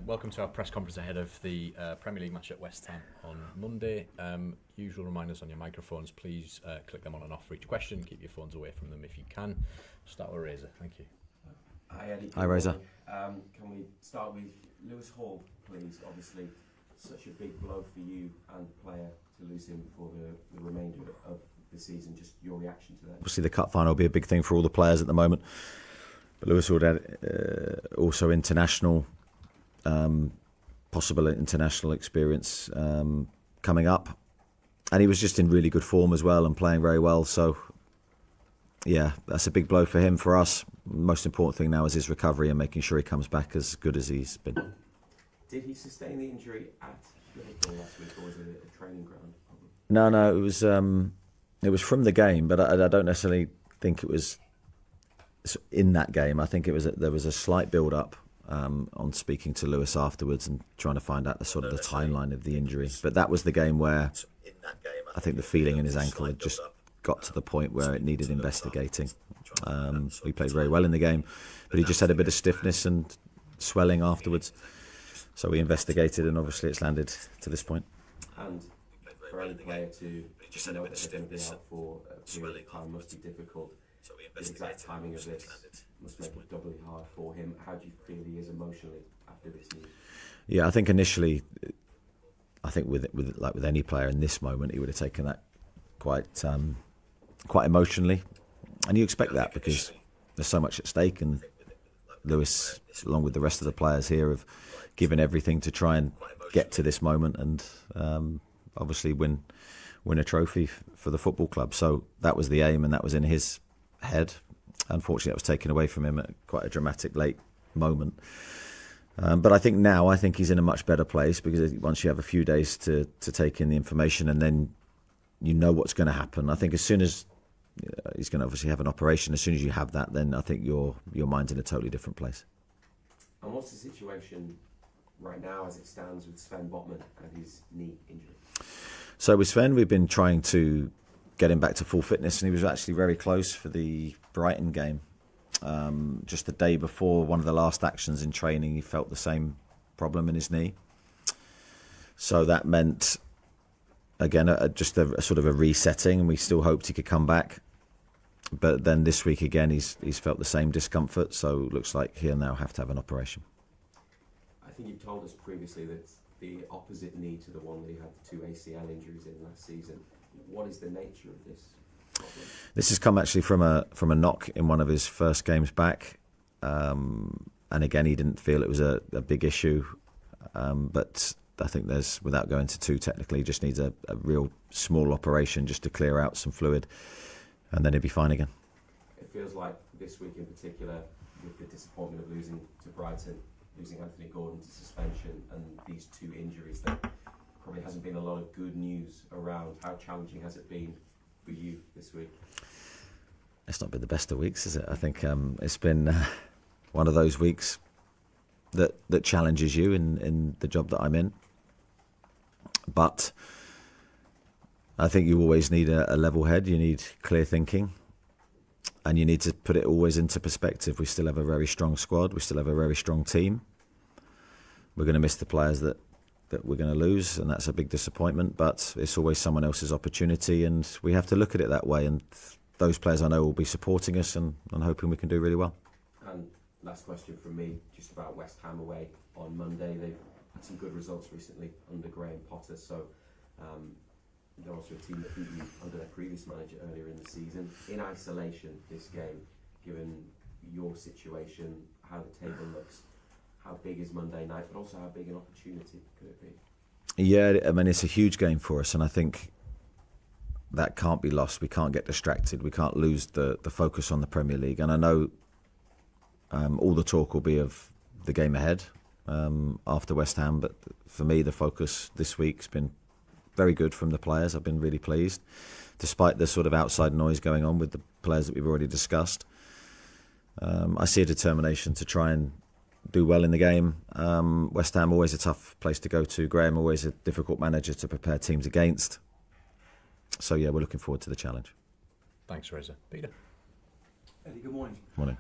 welcome to our press conference ahead of the Premier League match at West Ham on Monday. Usual reminders on your microphones, please click them on and off for each question. Keep your phones away from them if you can. Start with Razor, thank you. Hi Eddie. Hi Razor. Can we start with Lewis Howe, please? Obviously, such a big blow for you and the player to lose him for the remainder of the season. Just your reaction to that? Obviously the cup final will be a big thing for all the players at the moment. But Lewis would add also international, possible international experience coming up. And he was just in really good form as well and playing very well. So, yeah, that's a big blow for him. For us, most important thing now is his recovery and making sure he comes back as good as he's been. Did he sustain the injury at Liverpool last week, or was it a training ground problem? No, it was from the game, but I don't necessarily think it was in that game. I think there was a slight build-up on speaking to Lewis afterwards and trying to find out the timeline of the injury. But that was the game where I think the feeling in his ankle had just got to the point where it needed investigating. He played very well in the game, but he just had a bit of stiffness and swelling afterwards. So we investigated, and obviously it's landed to this point. And for any player to know that they're going to be out for a period of time must be difficult. The exact timing of this must make it doubly hard for him. How do you feel he is emotionally after this news? Yeah, I think initially, with any player in this moment, he would have taken that quite emotionally, and you expect that because there's so much at stake, and Lewis, along with the rest of the players here, have given everything to try and get to this moment and obviously win a trophy for the football club. So that was the aim, and that was in his head. Unfortunately, that was taken away from him at quite a dramatic late moment. But I think he's in a much better place, because once you have a few days to take in the information, and then you know what's going to happen. I think as soon as he's going to obviously have an operation, as soon as you have that, then I think your mind's in a totally different place. And what's the situation right now as it stands with Sven Botman and his knee injury? So with Sven, we've been trying to get him back to full fitness, and he was actually very close for the Brighton game. Just the day before one of the last actions in training, he felt the same problem in his knee. So that meant, again, just a sort of a resetting, and we still hoped he could come back. But then this week again, he's felt the same discomfort, so it looks like he'll now have to have an operation. I think you've told us previously that the opposite knee to the one that he had the 2 ACL injuries in last season. What is the nature of this problem? This has come actually from a knock in one of his first games back, and again he didn't feel it was a big issue, but I think there's, without going into too technically, just needs a real small operation just to clear out some fluid, and then he'll be fine again. It feels like this week in particular, with the disappointment of losing to Brighton, losing Anthony Gordon to suspension, and these 2 injuries, that probably hasn't been a lot of good news around. How challenging has it been for you this week? It's not been the best of weeks, is it? I think it's been one of those weeks that challenges you in the job that I'm in. But I think you always need a level head. You need clear thinking, and you need to put it always into perspective. We still have a very strong squad. We still have a very strong team. We're going to miss the players that we're going to lose, and that's a big disappointment, but it's always someone else's opportunity, and we have to look at it that way. And those players I know will be supporting us, and hoping we can do really well. And last question from me, just about West Ham away on Monday. They've had some good results recently under Graham Potter, so they're also a team that beat you under their previous manager earlier in the season. In isolation, this game, given your situation, how the table looks, how big is Monday night, but also how big an opportunity could it be? Yeah, I mean, it's a huge game for us, and I think that can't be lost. We can't get distracted. We can't lose the focus on the Premier League. And I know all the talk will be of the game ahead after West Ham, but for me, the focus this week's been very good from the players. I've been really pleased, despite the sort of outside noise going on with the players that we've already discussed. I see a determination to try and do well in the game. West Ham, always a tough place to go to. Graham, always a difficult manager to prepare teams against. So yeah, we're looking forward to the challenge. Thanks, Reza. Peter. Eddie, good morning. Morning.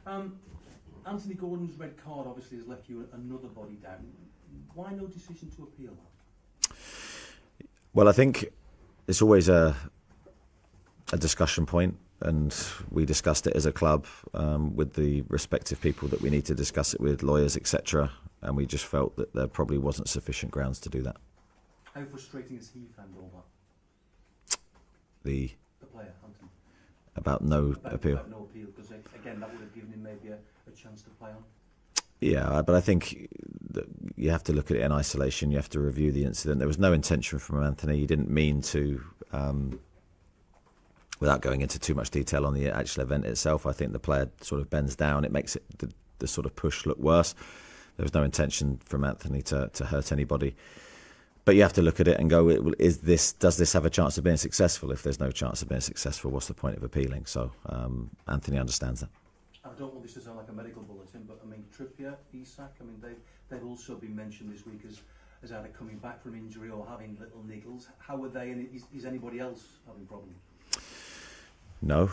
Anthony Gordon's red card obviously has left you another body down. Why no decision to appeal that? Well, I think it's always a discussion point, and we discussed it as a club with the respective people that we need to discuss it with, lawyers, etc. And we just felt that there probably wasn't sufficient grounds to do that. How frustrating has he found all that? The player, Anthony. About no appeal. About no appeal, because again, that would have given him maybe a chance to play on. Yeah, but I think that you have to look at it in isolation. You have to review the incident. There was no intention from Anthony. He didn't mean to, without going into too much detail on the actual event itself, I think the player sort of bends down. It makes it the sort of push look worse. There was no intention from Anthony to hurt anybody. But you have to look at it and go, does this have a chance of being successful? If there's no chance of being successful, what's the point of appealing? So Anthony understands that. I don't want this to sound like a medical bulletin, but I mean, Trippier, Isak, I mean, they've also been mentioned this week as either coming back from injury or having little niggles. How are they, and is anybody else having problems? No,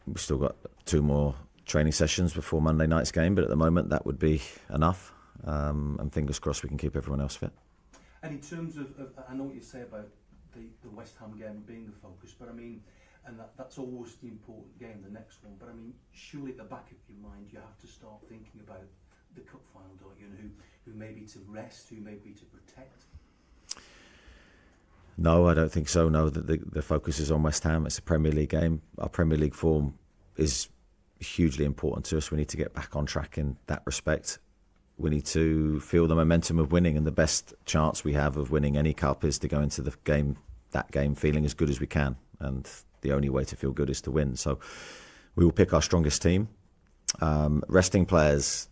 we've still got 2 more training sessions before Monday night's game, but at the moment that would be enough, and fingers crossed we can keep everyone else fit. And in terms of I know what you say about the West Ham game being the focus, but I mean, and that's always the important game, the next one, but I mean, surely at the back of your mind you have to start thinking about the cup final, don't you, and who may be to rest, who may be to protect. No, I don't think so. No, the focus is on West Ham. It's a Premier League game. Our Premier League form is hugely important to us. We need to get back on track in that respect. We need to feel the momentum of winning, and the best chance we have of winning any cup is to go into that game feeling as good as we can, and the only way to feel good is to win. So we will pick our strongest team. Resting players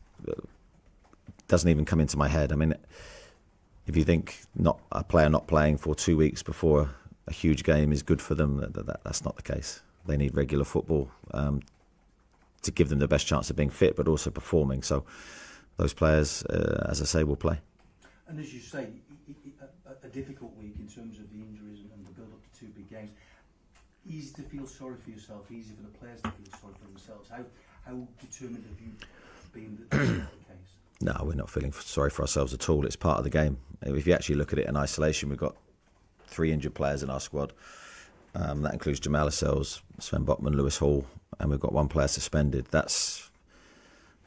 doesn't even come into my head. I mean, if you think a player not playing for 2 weeks before a huge game is good for them, that's not the case. They need regular football to give them the best chance of being fit, but also performing. So those players, as I say, will play. And as you say, a difficult week in terms of the injuries and the build-up to 2 big games. Easy to feel sorry for yourself, easy for the players to feel sorry for themselves. How determined have you been that that's not the case? No, we're not feeling sorry for ourselves at all. It's part of the game. If you actually look at it in isolation, we've got 3 injured players in our squad. That includes Jamal Lascelles, Sven Botman, Lewis Hall, and we've got 1 player suspended. That's,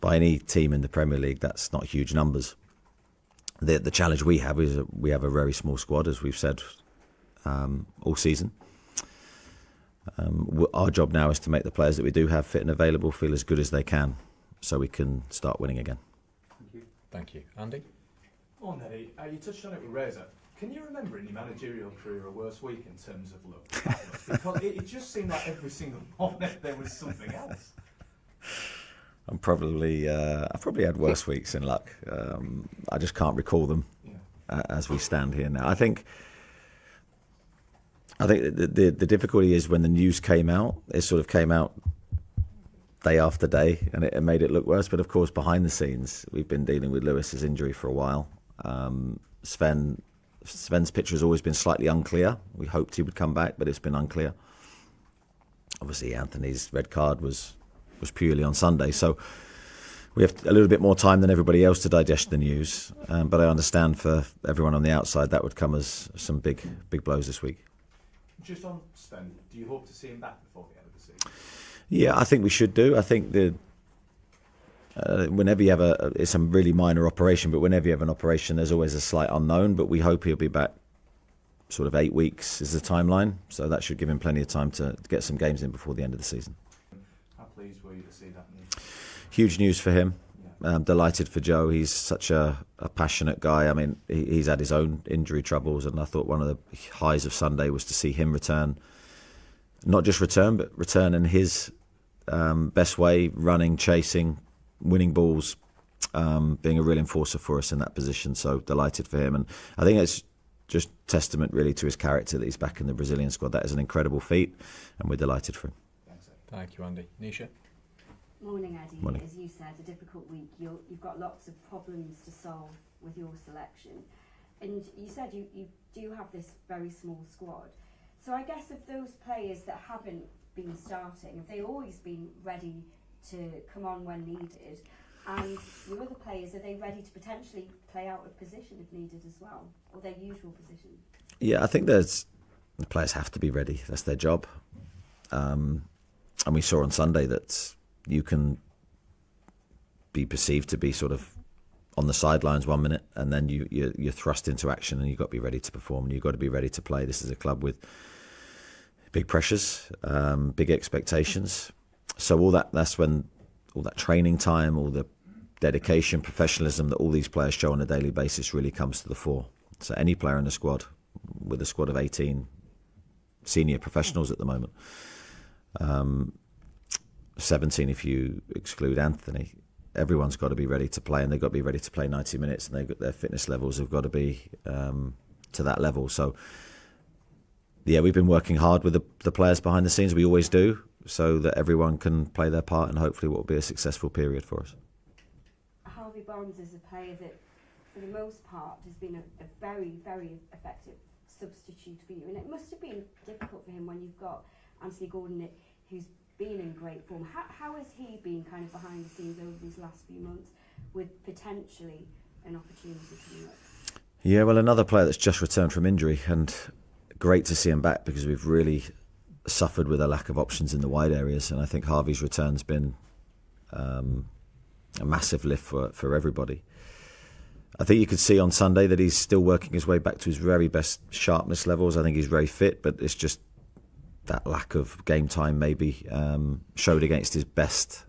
by any team in the Premier League, that's not huge numbers. The challenge we have is we have a very small squad, as we've said all season. Our job now is to make the players that we do have fit and available feel as good as they can, so we can start winning again. Thank you. Thank you. Andy? Oh, Neddy, you touched on it with Reza. Can you remember in your managerial career a worse week in terms of luck? Because it just seemed like every single morning there was something else. I've probably had worse weeks in luck. I just can't recall them as we stand here now. I think the difficulty is when the news came out, it sort of came out day after day, and it made it look worse. But of course, behind the scenes, we've been dealing with Lewis's injury for a while. Sven's picture has always been slightly unclear. We hoped he would come back, but it's been unclear. Obviously, Anthony's red card was purely on Sunday, so we have a little bit more time than everybody else to digest the news. But I understand for everyone on the outside that would come as some big blows this week. Just on Sven, do you hope to see him back before the end of the season? Yeah, I think we should do. I think whenever you have it's a really minor operation, but whenever you have an operation, there's always a slight unknown. But we hope he'll be back. Sort of 8 weeks is the timeline, so that should give him plenty of time to get some games in before the end of the season. How pleased were you to see that news? Huge news for him. Delighted for Joe. He's such a passionate guy. I mean, he's had his own injury troubles, and I thought one of the highs of Sunday was to see him return. Not just return, but return in his best way, running, chasing, winning balls, being a real enforcer for us in that position. So delighted for him. And I think it's just testament really to his character that he's back in the Brazilian squad. That is an incredible feat, and we're delighted for him. Thank you, Andy. Nisha? Morning, Eddie. Morning. As you said, a difficult week. You've got lots of problems to solve with your selection. And you said you do have this very small squad. So I guess of those players that haven't been starting, have they always been ready to come on when needed? And your other players, are they ready to potentially play out of position if needed as well, or their usual position? Yeah, I think the players have to be ready. That's their job. And we saw on Sunday that you can be perceived to be sort of on the sidelines 1 minute, and then you're thrust into action, and you've got to be ready to perform, and you've got to be ready to play. This is a club with big pressures, big expectations. So that's when all that training time, all the dedication, professionalism that all these players show on a daily basis really comes to the fore. So any player in the squad, with a squad of 18 senior professionals at the moment, 17 if you exclude Anthony, everyone's got to be ready to play, and they've got to be ready to play 90 minutes, and their fitness levels have got to be to that level. So, yeah, we've been working hard with the players behind the scenes. We always do, so that everyone can play their part, and hopefully what will be a successful period for us. Harvey Barnes is a player that, for the most part, has been a very, very effective substitute for you. And it must have been difficult for him when you've got Anthony Gordon, who's been in great form. How has he been kind of behind the scenes over these last few months with potentially an opportunity coming up? Yeah, well, another player that's just returned from injury, and great to see him back, because we've really suffered with a lack of options in the wide areas, and I think Harvey's return's been a massive lift for everybody. I think you could see on Sunday that he's still working his way back to his very best sharpness levels. I think he's very fit, but it's just that lack of game time maybe showed against his best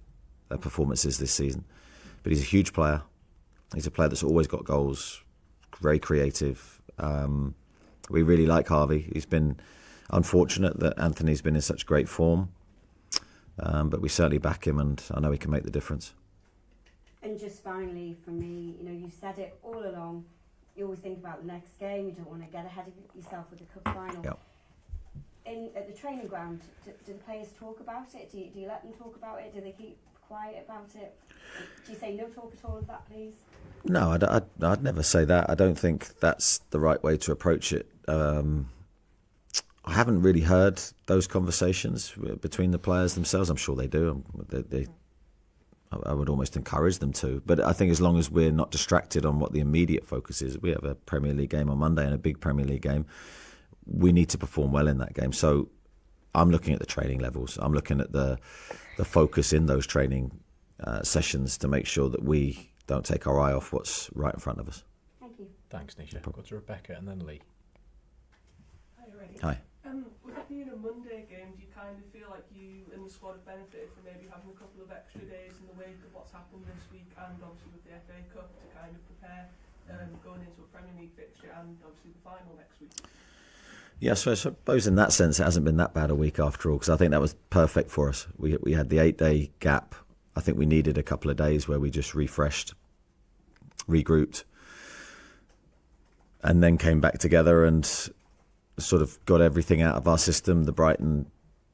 performances this season. But he's a huge player. He's a player that's always got goals, very creative. We really like Harvey. He's been unfortunate that Anthony's been in such great form, but we certainly back him, and I know he can make the difference. And just finally, for me, you said it all along, you always think about the next game, you don't want to get ahead of yourself with the cup final. Yep. At the training ground, do the players talk about it? Do you let them talk about it? Do they keep quiet about it? Do you say no talk at all of that, please? No, I'd never say that. I don't think that's the right way to approach it. I haven't really heard those conversations between the players themselves. I'm sure they do. I would almost encourage them to. But I think as long as we're not distracted on what the immediate focus is, we have a Premier League game on Monday and a big Premier League game. We need to perform well in that game. So I'm looking at the training levels. I'm looking at the focus in those training sessions to make sure that we don't take our eye off what's right in front of us. Thank you. Thanks, Nisha. Go to Rebecca and then Lee. Hi, Ray. Hi. With it being a Monday game, do you kind of feel like you and the squad have benefited from maybe having a couple of extra days in the wake of what's happened this week, and obviously with the FA Cup to kind of prepare going into a Premier League fixture and obviously the final next week? Yeah, so I suppose in that sense it hasn't been that bad a week after all, because I think that was perfect for us. We had the 8-day gap. I think we needed a couple of days where we just refreshed, regrouped, and then came back together and sort of got everything out of our system, the Brighton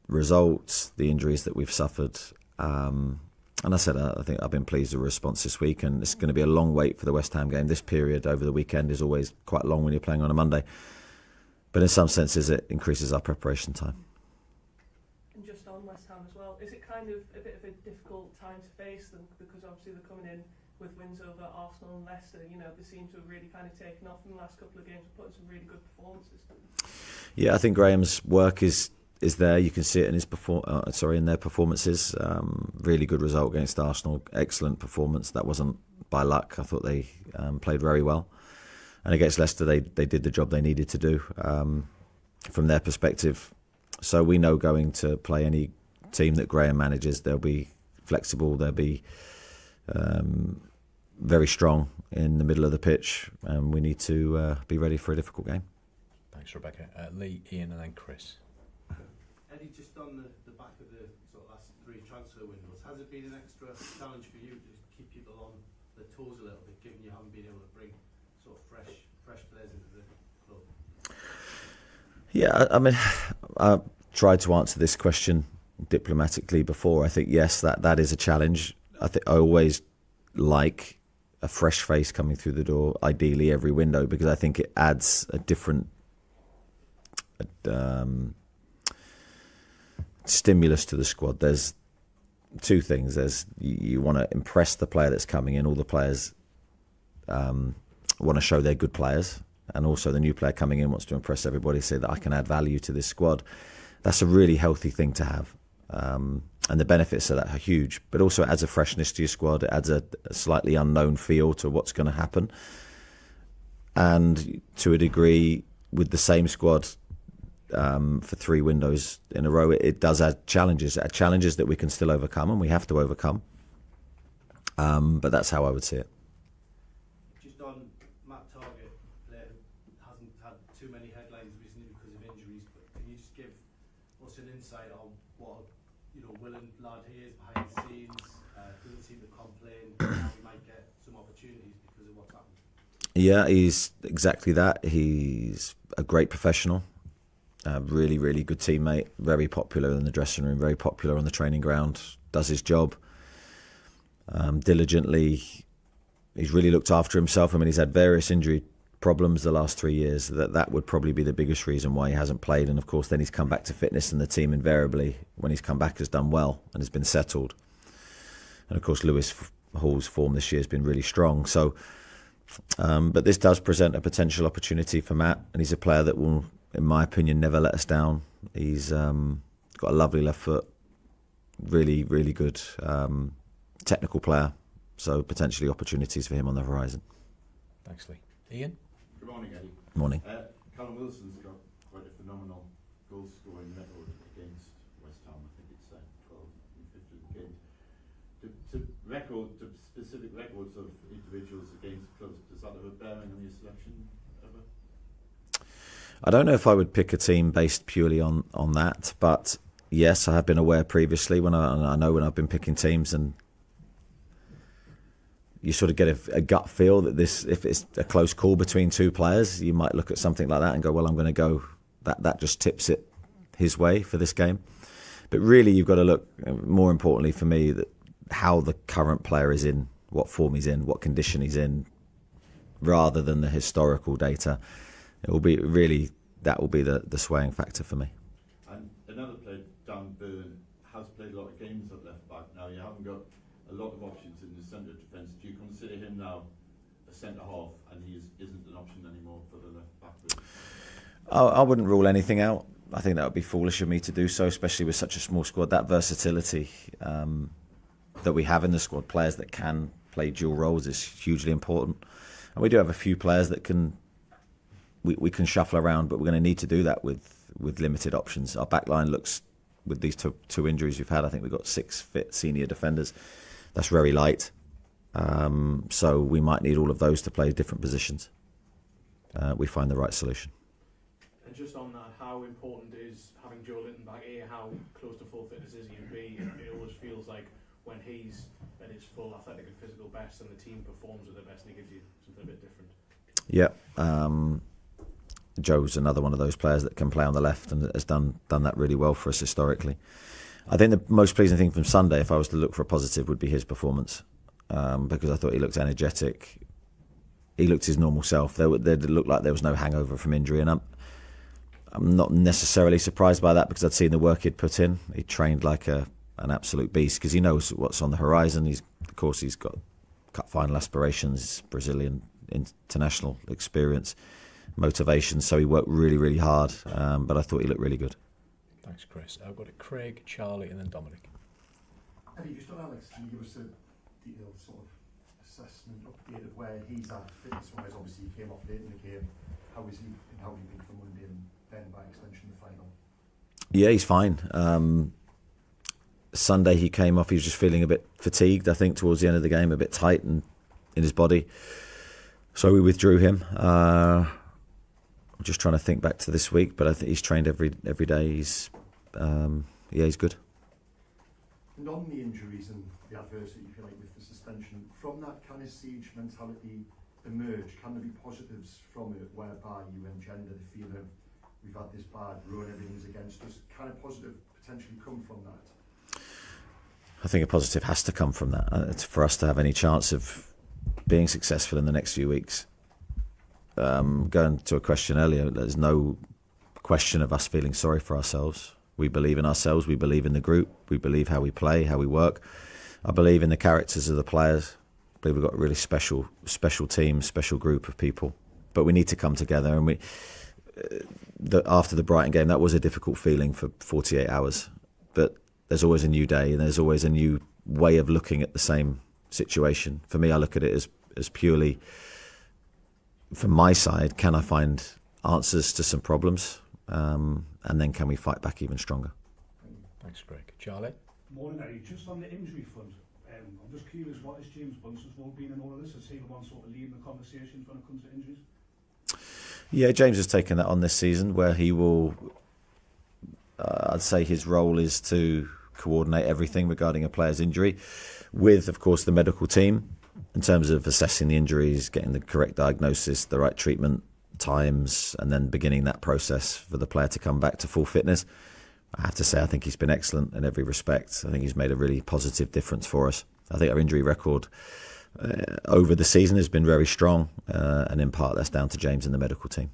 results, the injuries that we've suffered. And I said, I think I've been pleased with the response this week, and it's going to be a long wait for the West Ham game. This period over the weekend is always quite long when you're playing on a Monday. But in some senses, it increases our preparation time. And just on West Ham as well, is it kind of a bit of a difficult time to face them, because obviously they're coming in with wins over Arsenal and Leicester? They seem to have really kind of taken off in the last couple of games and putting some really good performances. Yeah, I think Graham's work is there. You can see it in his in their performances. Really good result against Arsenal. Excellent performance. That wasn't by luck. I thought they played very well. And against Leicester, they did the job they needed to do from their perspective. So we know going to play any team that Graham manages, they'll be flexible. They'll be very strong in the middle of the pitch, and we need to be ready for a difficult game. Thanks, Rebecca. Lee, Ian, and then Chris. Eddie, just on the back of the sort of last three transfer windows, has it been an extra challenge for you to keep people on their toes a little bit, given you haven't been able to bring sort of fresh players into the club? Yeah, I mean, I tried to answer this question diplomatically before. I think, yes, that is a challenge. I think I always like a fresh face coming through the door, ideally every window, because I think it adds a different stimulus to the squad. There's two things. There's you want to impress the player that's coming in. All the players want to show they're good players, and also the new player coming in wants to impress everybody, say that I can add value to this squad. That's a really healthy thing to have, and the benefits of that are huge. But also it adds a freshness to your squad. It adds a slightly unknown feel to what's going to happen, and to a degree, with the same squad for 3 windows in a row, it does add challenges that we can still overcome, and we have to overcome. But that's how I would see it. Just on Matt Target, player hasn't had too many headlines recently because of injuries, but can you just give us an insight on what willing lad he is behind the scenes? Doesn't seem to complain. How he might get some opportunities because of what's happened. Yeah, he's exactly that. He's a great professional, a really, really good teammate, very popular in the dressing room, very popular on the training ground, does his job diligently. He's really looked after himself. I mean, he's had various injury problems the last 3 years. That would probably be the biggest reason why he hasn't played. And of course, then he's come back to fitness, and the team invariably, when he's come back, has done well and has been settled. And of course, Lewis Hall's form this year has been really strong. So, but this does present a potential opportunity for Matt, and he's a player that will, in my opinion, never let us down. He's got a lovely left foot, really, really good technical player. So potentially opportunities for him on the horizon. Thanks, Lee. Ian? Good morning, Eddie. Morning. Callum Wilson's got quite a phenomenal goal-scoring record against West Ham. I think it's 12 and 15 games. The specific records of individuals against clubs, does that have a bearing on your selection ever? I don't know if I would pick a team based purely on that, but yes, I have been aware previously when I know when I've been picking teams, and you sort of get a gut feel that if it's a close call between 2 players, you might look at something like that and go, well, I'm going to go, that just tips it his way for this game. But really, you've got to look, more importantly for me, that how the current player is in, what form he's in, what condition he's in, rather than the historical data. It will be really, that will be the swaying factor for me. And another player, Dan Burn, has played a lot of games at left back. Now you haven't got a lot of options in the centre of defence. Do you consider him now a centre half, and he isn't an option anymore for the left back? I wouldn't rule anything out. I think that would be foolish of me to do so, especially with such a small squad. That versatility that we have in the squad, players that can play dual roles, is hugely important. And we do have a few players that we can shuffle around, but we're going to need to do that with limited options. Our backline looks, with these two injuries we've had, I think we've got 6 fit senior defenders. That's very light. So we might need all of those to play different positions. We find the right solution. And just on that, how important is having Joe Linton back here? How close to full fitness is he in B? It always feels like when he's at his full athletic and physical best, and the team performs at their best, and he gives you something a bit different. Yeah. Joe's another one of those players that can play on the left and has done that really well for us historically. I think the most pleasing thing from Sunday, if I was to look for a positive, would be his performance, because I thought he looked energetic. He looked his normal self. There looked like there was no hangover from injury, and I'm not necessarily surprised by that, because I'd seen the work he'd put in. He trained like an absolute beast, because he knows what's on the horizon. He's got cup final aspirations, Brazilian international experience, motivation. So he worked really, really hard. But I thought he looked really good. Thanks, Chris. I've got Craig, Charlie, and then Dominic. Eddie, just on Alex, can you give us a detailed sort of assessment, update of where he's at fitness-wise? Obviously, he came off late in the game. How is he, and how do you think for Monday, and then by extension the final? Yeah, he's fine. Sunday he came off. He was just feeling a bit fatigued, I think, towards the end of the game, a bit tight in his body. So we withdrew him. I'm just trying to think back to this week, but I think he's trained every day. He's good. And on the injuries and the adversity, if you like, with the suspension, from that, can his siege mentality emerge? Can there be positives from it whereby you engender the feeling of, we've had this bad run, everything's against us? Can a positive potentially come from that? I think a positive has to come from that. For us to have any chance of being successful in the next few weeks. Going to a question earlier, there's no question of us feeling sorry for ourselves. We believe in ourselves. We believe in the group. We believe how we play, how we work. I believe in the characters of the players. I believe we've got a really special team, special group of people. But we need to come together. And after the Brighton game, that was a difficult feeling for 48 hours. But there's always a new day, and there's always a new way of looking at the same situation. For me, I look at it as purely, from my side, can I find answers to some problems? And then can we fight back even stronger? Thanks, Greg. Charlie? Morning, Eddie. Just on the injury front, I'm just curious, what is James Bunce's role been in all of this? Is he the one sort of leading the conversations when it comes to injuries? Yeah, James has taken that on this season, where he will, I'd say his role is to coordinate everything regarding a player's injury with, of course, the medical team in terms of assessing the injuries, getting the correct diagnosis, the right treatment times, and then beginning that process for the player to come back to full fitness. I have to say, I think he's been excellent in every respect. I think he's made a really positive difference for us. I think our injury record over the season has been very strong, and in part that's down to James and the medical team.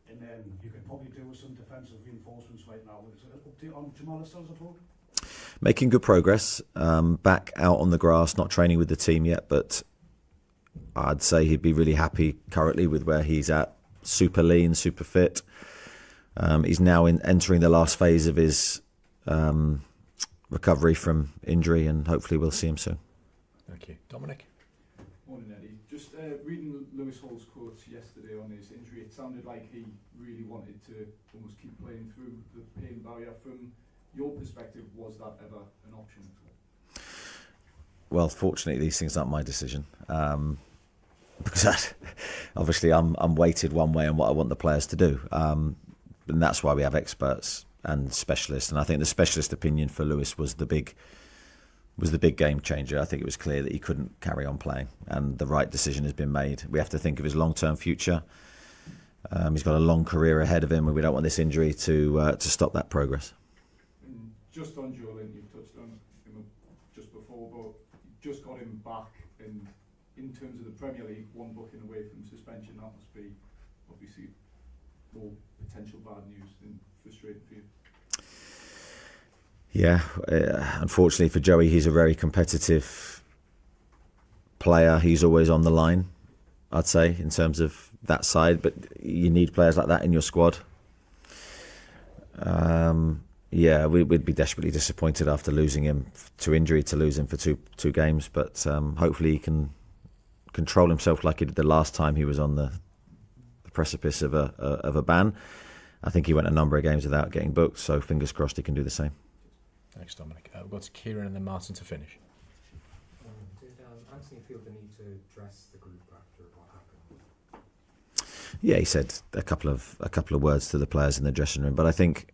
And then you can probably do with some defensive reinforcements right now. Is it an update on Jamal Lascelles at all? Making good progress, back out on the grass, not training with the team yet, but I'd say he'd be really happy currently with where he's at. Super lean, super fit. He's now entering the last phase of his recovery from injury, and hopefully we'll see him soon. Thank you. Dominic? Morning, Eddie. Just reading Lewis Hall's quotes yesterday on his injury, it sounded like he really wanted to almost keep playing through the pain barrier. From your perspective, was that ever an option at all? Well, fortunately, these things aren't my decision. Because obviously I'm weighted one way on what I want the players to do. And that's why we have experts and specialists. And I think the specialist opinion for Lewis was the big game changer. I think it was clear that he couldn't carry on playing, and the right decision has been made. We have to think of his long-term future. He's got a long career ahead of him, and we don't want this injury to stop that progress. And just on Joelin, you've touched on him just before, but you just got him back, and in terms of the Premier League, one booking away from suspension, that must be obviously more potential bad news than frustrating for you. Yeah, unfortunately for Joey, he's a very competitive player. He's always on the line, I'd say, in terms of that side. But you need players like that in your squad. Yeah, we'd be desperately disappointed after losing him to injury, to lose him for two games. But hopefully he can control himself like he did the last time he was on the precipice of a ban. I think he went a number of games without getting booked, so fingers crossed he can do the same. Thanks, Dominic. We've got Kieran and then Martin to finish. Did Anthony feel the need to dress the group after what happened? Yeah, he said a couple of words to the players in the dressing room, but I think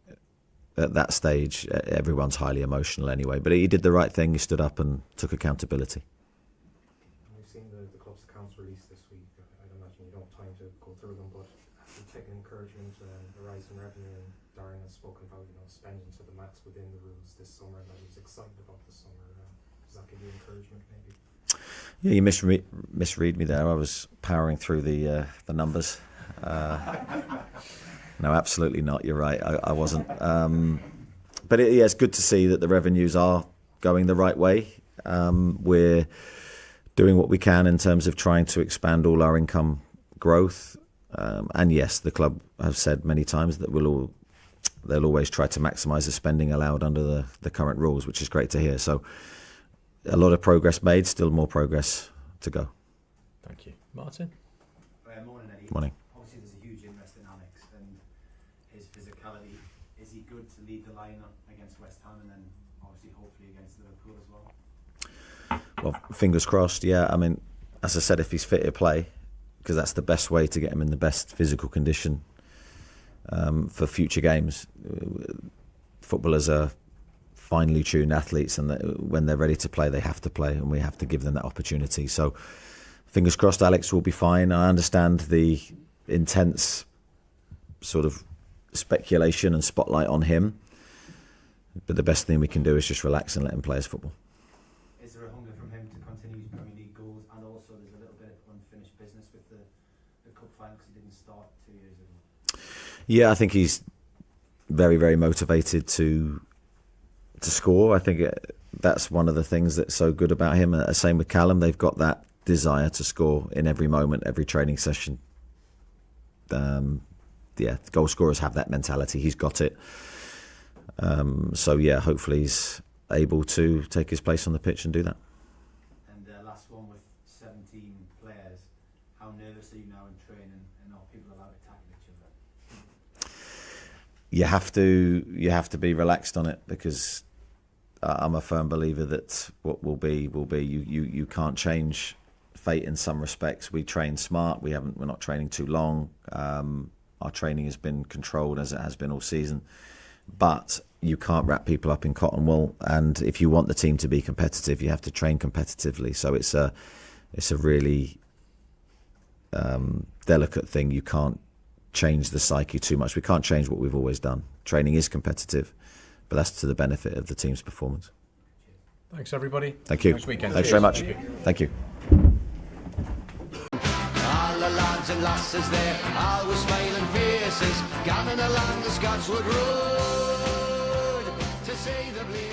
at that stage everyone's highly emotional anyway. But he did the right thing. He stood up and took accountability. We've seen the club's accounts released this week. I'd imagine you don't have time to go through them, but have you taken encouragement and the rise in revenue? And Darren has spoken about spending to the max within the rules this summer, and that he was excited about the summer. Does that give you encouragement, maybe? Yeah, you misread me there. I was powering through the numbers. No, absolutely not. You're right. I wasn't. But it's good to see that the revenues are going the right way. We're doing what we can in terms of trying to expand all our income growth. And yes, the club have said many times that they'll always try to maximise the spending allowed under the current rules, which is great to hear. So a lot of progress made, still more progress to go. Thank you. Martin? Morning, Eddie. Morning. Obviously there's a huge interest in Alex and his physicality. Is he good to lead the line against West Ham and then obviously hopefully against Liverpool as well? Well, fingers crossed, yeah. I mean, as I said, if he's fit, he'll play, because that's the best way to get him in the best physical condition for future games. Footballers are finely tuned athletes, and when they're ready to play, they have to play, and we have to give them that opportunity. So fingers crossed Alex will be fine. I understand the intense sort of speculation and spotlight on him, but the best thing we can do is just relax and let him play his football. Is there a hunger from him to continue his Premier League goals, and also there's a little bit of unfinished business with the cup final because he didn't start 2 years ago? Yeah, I think he's very, very motivated to score. I think that's one of the things that's so good about him. Same with Callum. They've got that desire to score in every moment, every training session. Goal scorers have that mentality. He's got it. So yeah, hopefully he's able to take his place on the pitch and do that. And last one, with 17 players, how nervous are you now in training and are people allowed to tackle each other? You have to be relaxed on it, because I'm a firm believer that what will be. You can't change fate in some respects. We train smart. We're not training too long. Our training has been controlled, as it has been all season. But you can't wrap people up in cotton wool. And if you want the team to be competitive, you have to train competitively. So it's a really delicate thing. You can't change the psyche too much. We can't change what we've always done. Training is competitive, but that's to the benefit of the team's performance. Thanks, everybody. Thank you. Next weekend. Thanks Cheers. very much. Thank you. All the lads and lasses there, always smiling faces, gathering along the Scotswood Road to see the blade.